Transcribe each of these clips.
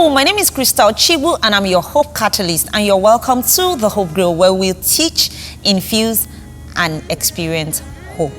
Hello, my name is Crystal Chigbu and I'm your Hope Catalyst, and you're welcome to the Hope Grill, where we'll teach, infuse and experience hope.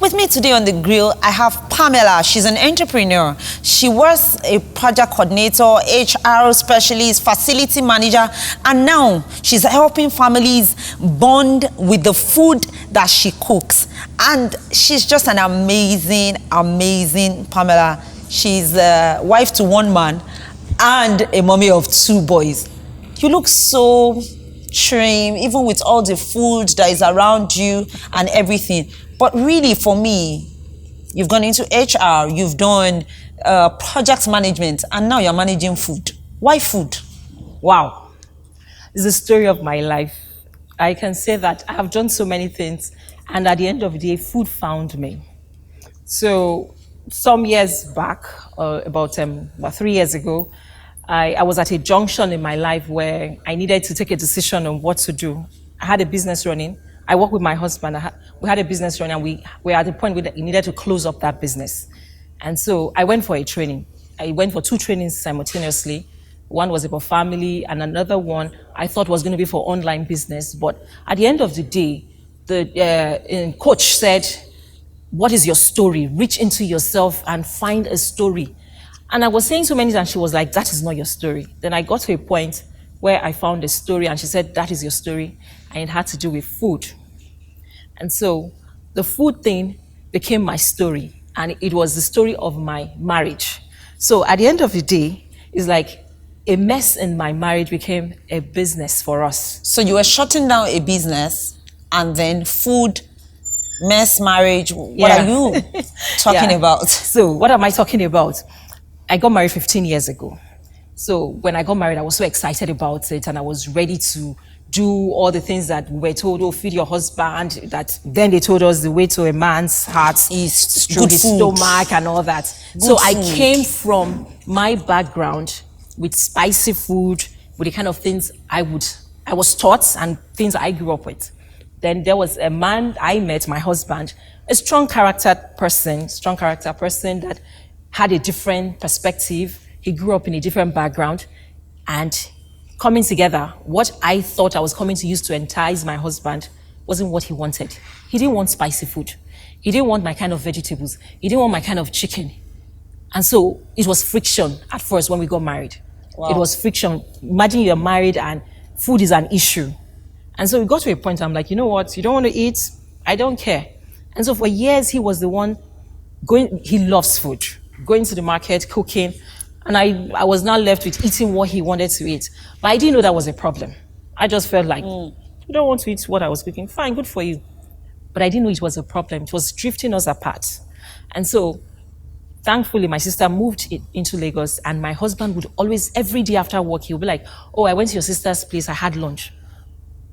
With me today on the grill, I have Pamela. She's an entrepreneur. She was a project coordinator, HR specialist, facility manager, and now she's helping families bond with the food that she cooks. And she's just an amazing, amazing Pamela. She's a wife to one man and a mommy of two boys. You look so trim, even with all the food that is around you and everything. But really, for me, you've gone into HR, you've done project management, and now you're managing food. Why food? Wow. It's the story of my life. I can say that I have done so many things, and at the end of the day, food found me. So some years back, about 3 years ago, I was at a junction in my life where I needed to take a decision on what to do. I had a business running. I worked with my husband. We had a business running, and we were at the point where we needed to close up that business. And so I went for a training. I went for 2 trainings simultaneously. One was about family, and another one I thought was going to be for online business. But at the end of the day, the coach said, what is your story? Reach into yourself and find a story. And I was saying so many times, and she was like, that is not your story. Then I got to a point where I found a story, and she said, that is your story. And it had to do with food. And so the food thing became my story, and it was the story of my marriage. So at the end of the day, it's like a mess in my marriage became a business for us. So you were shutting down a business, and then food, mess, marriage. What are you talking about? So what am I talking about? I got married 15 years ago. So when I got married, I was so excited about it, and I was ready to do all the things that we were told, oh, feed your husband, that then they told us the way to a man's heart is through his stomach and all that. So I came from my background with spicy food, with the kind of things I was taught and things I grew up with. Then there was a man I met, my husband, a strong character person that had a different perspective. He grew up in a different background, and coming together, what I thought I was coming to use to entice my husband wasn't what he wanted. He didn't want spicy food. He didn't want my kind of vegetables. He didn't want my kind of chicken. And so it was friction at first when we got married. Wow. It was friction. Imagine you're married and food is an issue. And so we got to a point, I'm like, you know what? You don't want to eat? I don't care. And so for years, he was the one he loves food, going to the market, cooking. And I was now left with eating what he wanted to eat. But I didn't know that was a problem. I just felt like, you don't want to eat what I was cooking. Fine, good for you. But I didn't know it was a problem. It was drifting us apart. And so, thankfully, my sister moved into Lagos, and my husband would always, every day after work, he would be like, oh, I went to your sister's place, I had lunch.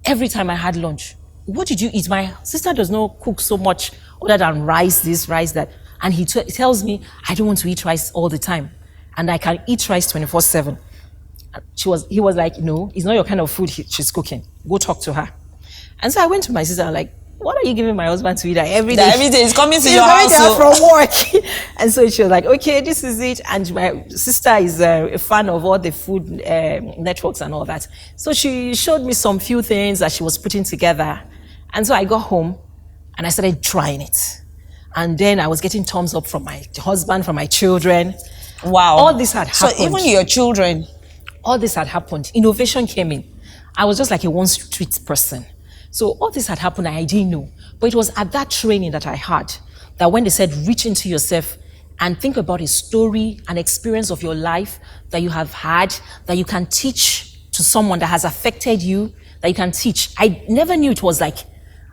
Every time I had lunch, what did you eat? My sister does not cook so much other than rice this, rice that. And he tells me, I don't want to eat rice all the time. And I can eat rice 24/7. He was like, no, it's not your kind of food she's cooking. Go talk to her. And so I went to my sister, like, what are you giving my husband to eat every day? Every day he's coming to your house. From work. And so she was like, okay, this is it. And my sister is a fan of all the food networks and all that. So she showed me some few things that she was putting together. And so I got home and I started trying it. And then I was getting thumbs up from my husband, from my children. Wow. All this had happened. So even your children. All this had happened. Innovation came in. I was just like a one-street person. So all this had happened, I didn't know. But it was at that training that I had, that when they said, reach into yourself and think about a story, an experience of your life that you have had, that you can teach to someone that has affected you, that you can teach. I never knew it was like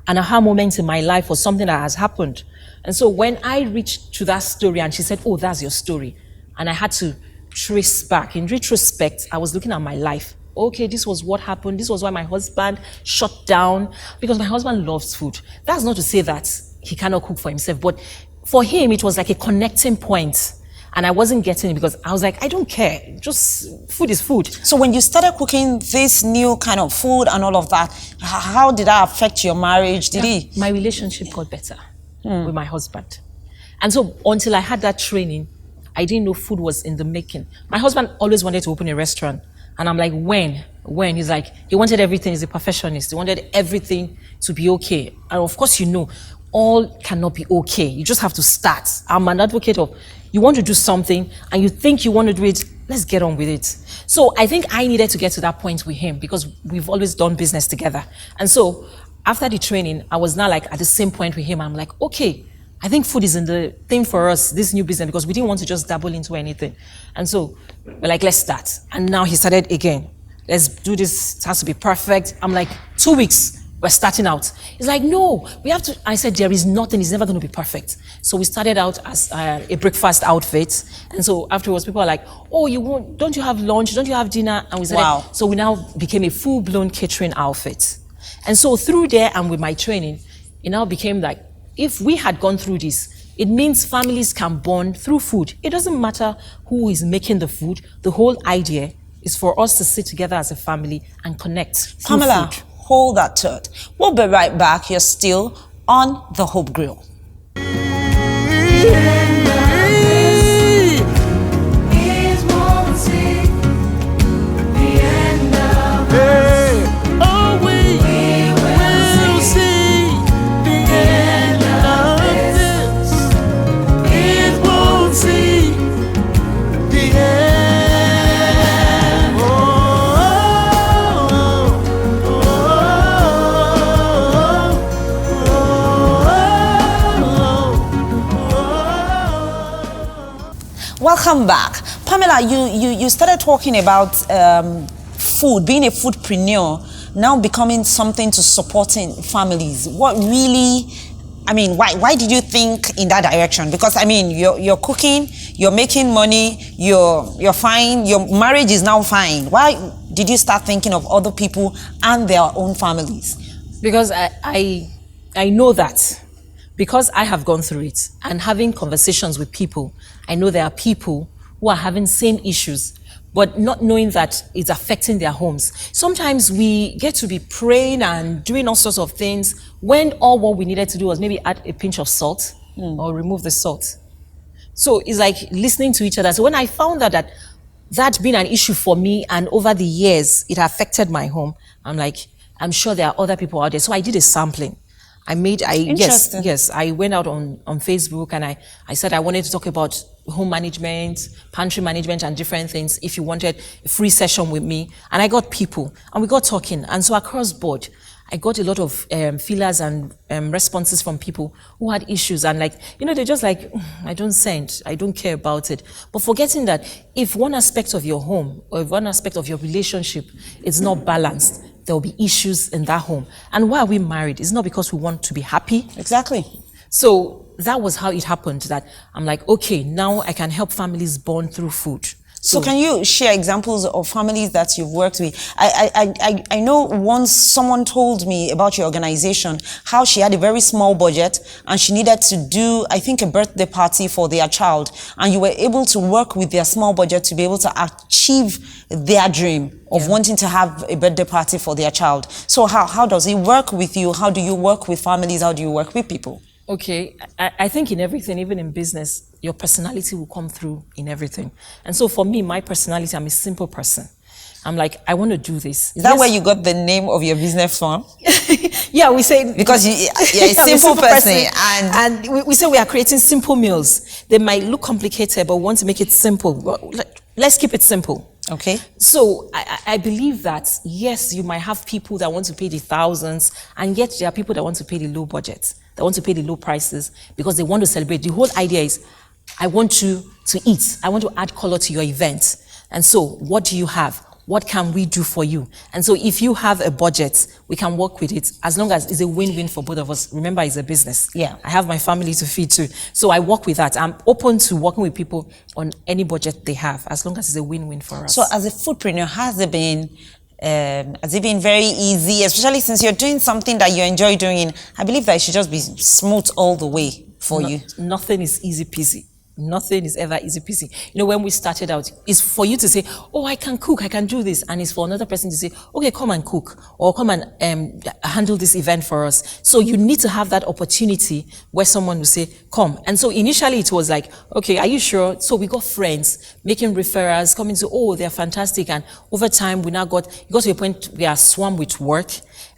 an aha moment in my life or something that has happened. And so when I reached to that story and she said, oh, that's your story, and I had to trace back, in retrospect, I was looking at my life. Okay, this was what happened. This was why my husband shut down, because my husband loves food. That's not to say that he cannot cook for himself, but for him, it was like a connecting point. And I wasn't getting it because I was like, I don't care. Just food is food. So when you started cooking this new kind of food and all of that, how did that affect your marriage? My relationship got better with my husband. And so until I had that training, I didn't know food was in the making. My husband always wanted to open a restaurant. And I'm like, when? He's like, he wanted everything. He's a perfectionist. He wanted everything to be okay. And of course, all cannot be okay. You just have to start. I'm an advocate of, you want to do something and you think you want to do it, let's get on with it. So I think I needed to get to that point with him because we've always done business together. And so after the training, I was now like at the same point with him. I'm like, okay, I think food is in the thing for us, this new business, because we didn't want to just dabble into anything. And so we're like, let's start. And now he started again. Let's do this. It has to be perfect. I'm like, 2 weeks. We're starting out. He's like, no, we have to. I said, there is nothing. It's never going to be perfect. So we started out as a breakfast outfit. And so afterwards, people are like, oh, don't you have lunch? Don't you have dinner? And we said, wow. So we now became a full-blown catering outfit. And so through there and with my training, it now became like, if we had gone through this, it means families can bond through food. It doesn't matter who is making the food. The whole idea is for us to sit together as a family and connect. Pamela, hold that thought. We'll be right back. You're still on The Hope Grill. Welcome back. Pamela, you started talking about food, being a foodpreneur, now becoming something to supporting families. What really, why did you think in that direction? Because, you're cooking, you're making money, you're fine, your marriage is now fine. Why did you start thinking of other people and their own families? Because I know that. Because I have gone through it and having conversations with people, I know there are people who are having same issues, but not knowing that it's affecting their homes. Sometimes we get to be praying and doing all sorts of things when all what we needed to do was maybe add a pinch of salt or remove the salt. So it's like listening to each other. So when I found out that being an issue for me and over the years, it affected my home, I'm like, I'm sure there are other people out there. So I did a sampling. I went out on Facebook and I said I wanted to talk about home management, pantry management and different things if you wanted a free session with me. And I got people and we got talking. And so across board, I got a lot of feelers and responses from people who had issues and they're just like, I don't send, I don't care about it. But forgetting that if one aspect of your home or if one aspect of your relationship is not balanced, there will be issues in that home. And why are we married? It's not because we want to be happy. Exactly. So that was how it happened, that I'm like, okay, now I can help families bond through food. So can you share examples of families that you've worked with? I know once someone told me about your organization, how she had a very small budget and she needed to do, I think, a birthday party for their child. And you were able to work with their small budget to be able to achieve their dream of wanting to have a birthday party for their child. So how does it work with you? How do you work with families? How do you work with people? Okay, I think in everything, even in business, your personality will come through in everything. And so for me, my personality, I'm a simple person. I'm like, I want to do this. Is that where you got the name of your business from? Yeah, we say... Because you're a simple person. And we say we are creating simple meals. They might look complicated, but we want to make it simple. Let's keep it simple. Okay. So I believe that, yes, you might have people that want to pay the thousands, and yet there are people that want to pay the low budget, that want to pay the low prices because they want to celebrate. The whole idea is, I want you to eat. I want to add color to your event. And so what do you have? what can we do for you? And so if you have a budget, we can work with it as long as it's a win-win for both of us. Remember, it's a business. Yeah. I have my family to feed too. So I work with that. I'm open to working with people on any budget they have, as long as it's a win-win for us. So as a foodpreneur, has it been very easy, especially since you're doing something that you enjoy doing? I believe that it should just be smooth all the way for you. Nothing is easy peasy. Nothing is ever easy peasy. You know, when we started out, it's for you to say, oh, I can cook, I can do this. And it's for another person to say, okay, come and cook, or come and handle this event for us. So you need to have that opportunity where someone will say, come. And so initially it was like, okay, are you sure? So we got friends making referrals, coming to, oh, they're fantastic. And over time, it got to a point we are swamped with work.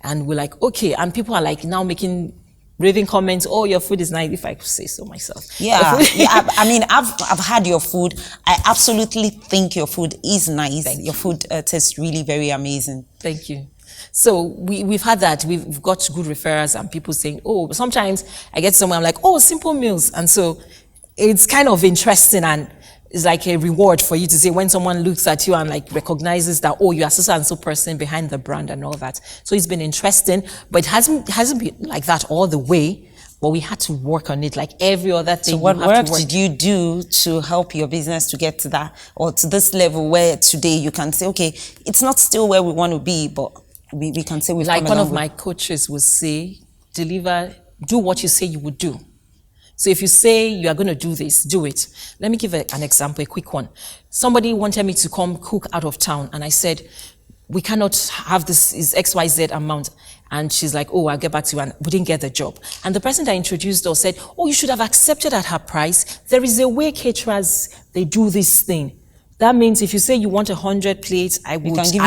And we're like, okay. And people are like now making raving comments, oh, your food is nice, if I could say so myself. Yeah, yeah. I mean, I've had your food. I absolutely think your food is nice. Your food tastes really very amazing. Thank you. So we've had that. We've got good referrals and people saying, oh, sometimes I get somewhere, I'm like, oh, simple meals. And so it's kind of interesting, and it's like a reward for you to say when someone looks at you and like recognizes that, oh, you are so and so person behind the brand and all that. So it's been interesting, but it hasn't been like that all the way. But we had to work on it like every other thing. So what work did you do to help your business to get to that, or to this level where today you can say, okay, it's not still where we want to be, but we can say we've come a long way? Like one of my coaches would say, do what you say you would do. So if you say you are going to do this, do it. Let me give an example, a quick one. Somebody wanted me to come cook out of town, and I said, we cannot have this, is XYZ amount. And she's like, oh, I'll get back to you, and we didn't get the job. And the person that introduced us said, oh, you should have accepted at her price. There is a way caterers, they do this thing. That means if you say you want 100 plates, I would agree,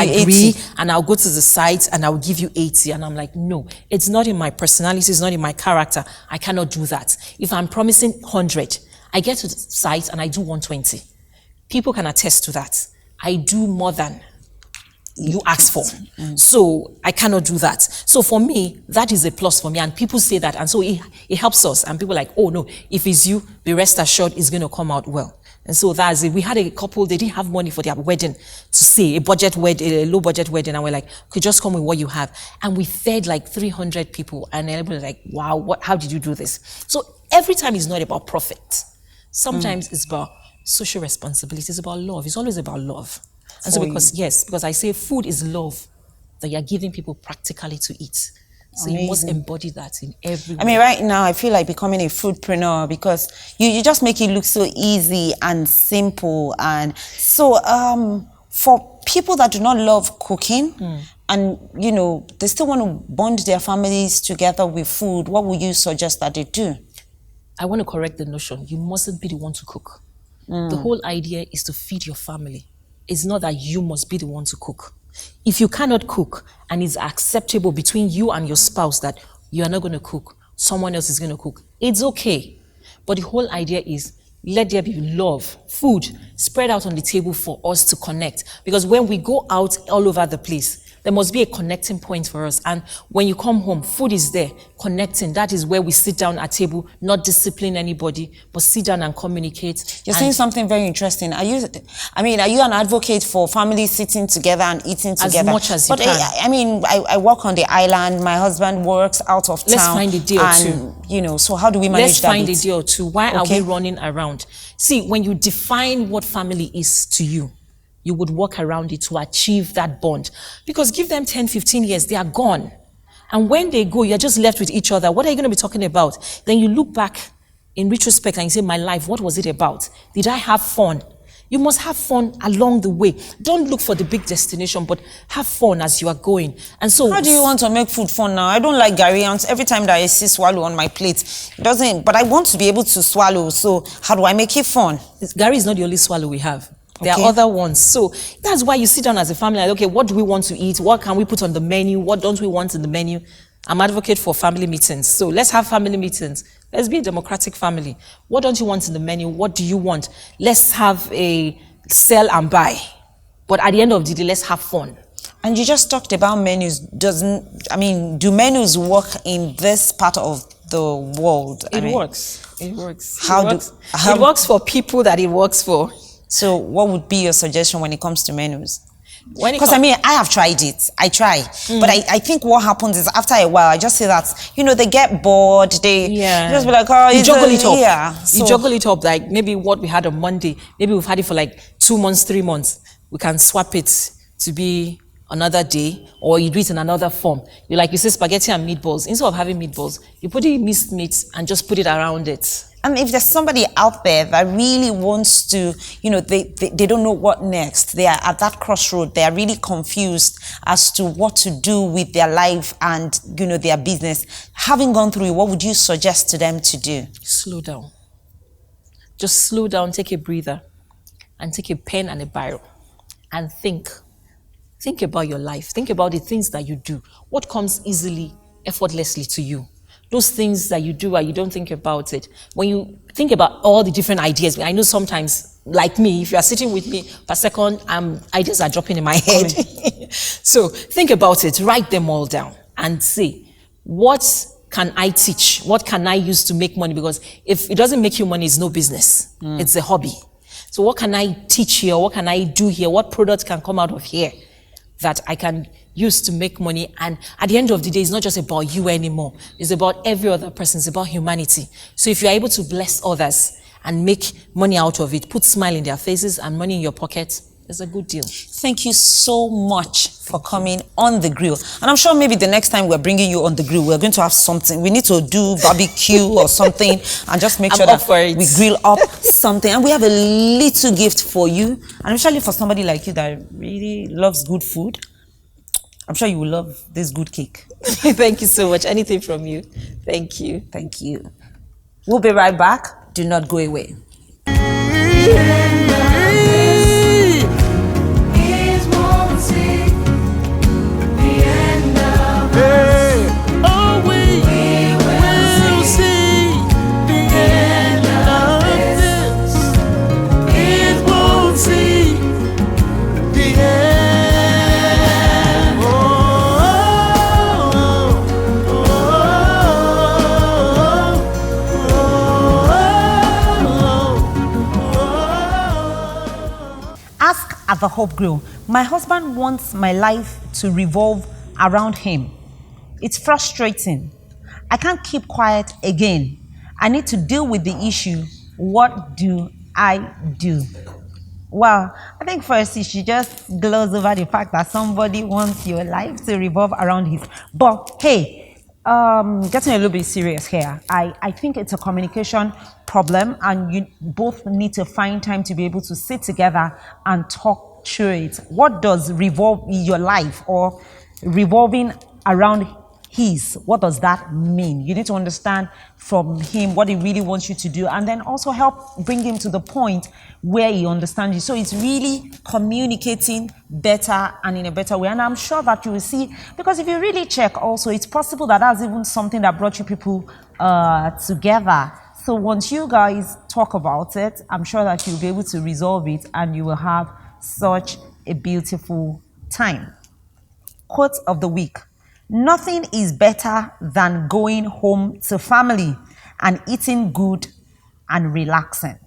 80. And I'll go to the site and I'll give you 80. And I'm like, no, it's not in my personality, it's not in my character. I cannot do that. If I'm promising 100, I get to the site and I do 120. People can attest to that. I do more than you ask for. So I cannot do that. So for me, that is a plus for me. And people say that. And so it helps us. And people are like, oh no, if it's you, be rest assured it's going to come out well. And so that's it. We had a couple, they didn't have money for their wedding to say, a budget wedding, a low budget wedding. And we're like, could just come with what you have. And we fed like 300 people. And everybody was like, wow, how did you do this? So every time it's not about profit. Sometimes it's about social responsibility. It's about love. It's always about love. And so because I say food is love that you're giving people practically to eat. So you must embody that in every way. I mean, right now, I feel like becoming a foodpreneur because you just make it look so easy and simple. And so for people that do not love cooking and, you know, they still want to bond their families together with food, what would you suggest that they do? I want to correct the notion. You mustn't be the one to cook. The whole idea is to feed your family. It's not that you must be the one to cook. If you cannot cook and it's acceptable between you and your spouse that you are not going to cook, someone else is going to cook, it's okay. But the whole idea is let there be love, food spread out on the table for us to connect. Because when we go out all over the place, there must be a connecting point for us. And when you come home, food is there, connecting. That is where we sit down at table, not discipline anybody, but sit down and communicate. You're saying something very interesting. Are you an advocate for families sitting together and eating together? As much as you can. I work on the island. My husband works out of town. Let's find a day or two. You know, so how do we manage that? Let's find a day or two. Why are we running around? See, when you define what family is to you, you would work around it to achieve that bond. Because give them 10, 15 years, they are gone. And when they go, you're just left with each other. What are you going to be talking about? Then you look back in retrospect and you say, my life, what was it about? Did I have fun? You must have fun along the way. Don't look for the big destination, but have fun as you are going. And so, how do you want to make food fun now? I don't like Gary ounce. Every time that I see swallow on my plate, it doesn't. But I want to be able to swallow. So how do I make it fun? Gary is not the only swallow we have. There are other ones. So that's why you sit down as a family, like, okay, what do we want to eat? What can we put on the menu? What don't we want in the menu? I'm advocate for family meetings. So let's have family meetings. Let's be a democratic family. What don't you want in the menu? What do you want? Let's have a sell and buy. But at the end of the day, let's have fun. And you just talked about menus. Do menus work in this part of the world? It works. It works. It works for people that it works for. So what would be your suggestion when it comes to menus? Because I mean, I have tried it. I try. But I think what happens is after a while, I just say that, you know, they get bored. They just be like, oh, you juggle it up. Yeah. You juggle it up. Like maybe what we had on Monday, maybe we've had it for like 2 months, 3 months. We can swap it to be another day, or you do it in another form. You say spaghetti and meatballs. Instead of having meatballs, you put the minced meat and just put it around it. And if there's somebody out there that really wants to, you know, they don't know what next, they are at that crossroad, they are really confused as to what to do with their life and, you know, their business. Having gone through it, what would you suggest to them to do? Slow down. Just slow down, take a breather, and take a pen and a biro, and think. Think about your life. Think about the things that you do. What comes easily, effortlessly to you? Those things that you do and you don't think about it. When you think about all the different ideas, I know sometimes, like me, if you are sitting with me per second, ideas are dropping in my head. So think about it, write them all down and say, what can I teach? What can I use to make money? Because if it doesn't make you money, it's no business. It's a hobby. So what can I teach here? What can I do here? What products can come out of here that I can use to make money? And at the end of the day, it's not just about you anymore. It's about every other person. It's about humanity. So if you're able to bless others and make money out of it, put smile in their faces and money in your pocket, it's a good deal. Thank you so much for coming on The Grill. And I'm sure maybe the next time we're bringing you on The Grill, we're going to have something. We need to do barbecue or something and just make sure that we grill up something. And we have a little gift for you. And especially for somebody like you that really loves good food. I'm sure you will love this good cake. Thank you so much. Anything from you. Thank you. Thank you. We'll be right back. Do not go away. At the Hope Grill, my husband wants my life to revolve around him. It's frustrating. I can't keep quiet again. I need to deal with the issue. What do I do? Well, I think first you should just gloss over the fact that somebody wants your life to revolve around his. But hey, getting a little bit serious here. I think it's a communication problem, and you both need to find time to be able to sit together and talk through it. What does revolve your life or revolving around his, what does that mean? You need to understand from him what he really wants you to do, and then also help bring him to the point where he understands you. So it's really communicating better and in a better way. And I'm sure that you will see, because if you really check also, it's possible that that's even something that brought you people together. So once you guys talk about it, I'm sure that you'll be able to resolve it and you will have such a beautiful time. Quote of the week. Nothing is better than going home to family and eating good and relaxing.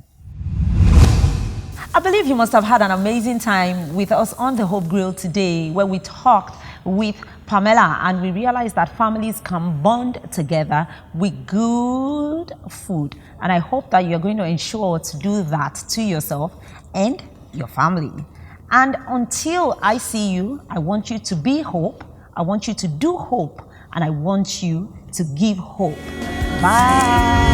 I believe you must have had an amazing time with us on the Hope Grill today, where we talked with Pamela and we realized that families can bond together with good food. And I hope that you're going to ensure to do that to yourself and your family. And until I see you, I want you to be hope. I want you to do hope, and I want you to give hope. Bye.